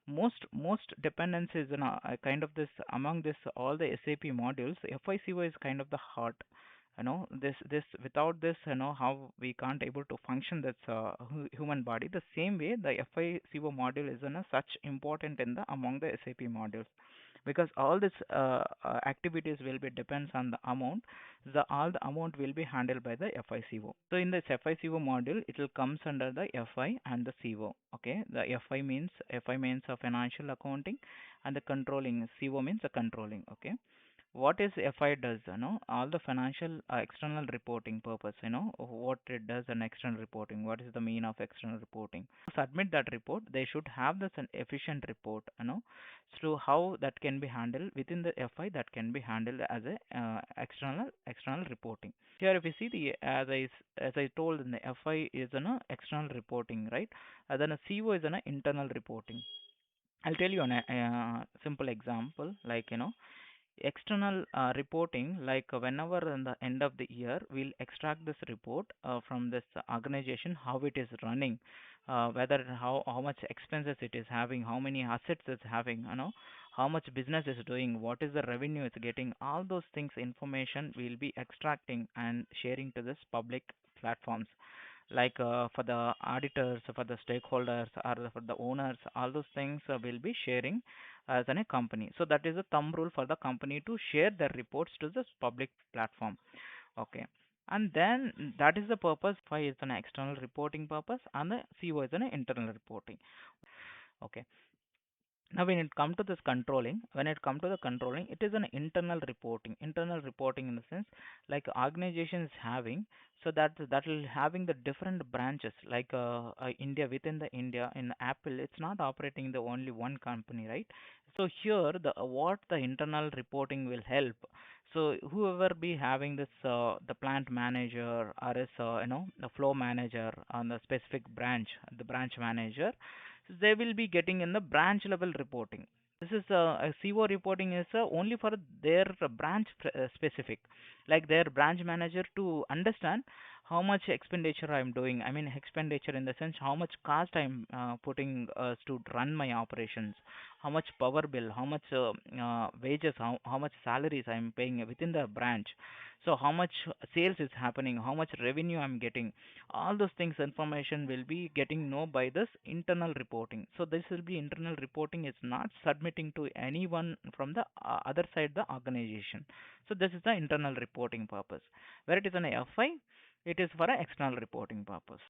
most dependencies in kind of this among this all the SAP modules. FICO is kind of the heart. This without this, how we can't able to function this human body. The same way, the FICO module is such important in the among the SAP modules, because all this activities will be depends on the amount. The all the amount will be handled by the FICO. So in this FICO module, it will comes under the FI and the CO. Okay, the FI means a financial accounting, and the controlling CO means a controlling. Okay, what is FI does, all the financial external reporting purpose, what it does an external reporting, what is the mean of external reporting. To submit that report, they should have this an efficient report, so how that can be handled within the FI, that can be handled as a external reporting. Here if you see the as I told in the FI is an external reporting, right? Then a CO is an internal reporting. I'll tell you an simple example, like external reporting, like whenever in the end of the year we'll extract this report from this organization, how it is running, whether how much expenses it is having, how many assets it's having, how much business is doing, what is the revenue it's getting. All those things information we'll be extracting and sharing to this public platforms, like for the auditors, for the stakeholders, or for the owners. All those things will be sharing as a company. So that is a thumb rule for the company to share their reports to this public platform. Okay. And then that is the purpose. FI is an external reporting purpose, and the CO is an internal reporting. Okay. Now when it come to this controlling, when it come to the controlling, it is an internal reporting in the sense, like organization is having, so that will having the different branches, like India, within the India in Apple, it's not operating the only one company, right? So here the what the internal reporting will help. So whoever be having this the plant manager, or is the flow manager on the specific branch, the branch manager, they will be getting in the branch level reporting. This is a CO reporting is only for their branch specific, like their branch manager to understand how much expenditure I'm doing. I mean expenditure in the sense how much cost I'm putting to run my operations, how much power bill, how much wages, how much salaries I'm paying within the branch. So how much sales is happening, how much revenue I'm getting. All those things information will be getting know by this internal reporting. So this will be internal reporting is not submitting to anyone from the other side the organization. So this is the internal reporting purpose. Where it is an FI, it is for an external reporting purpose.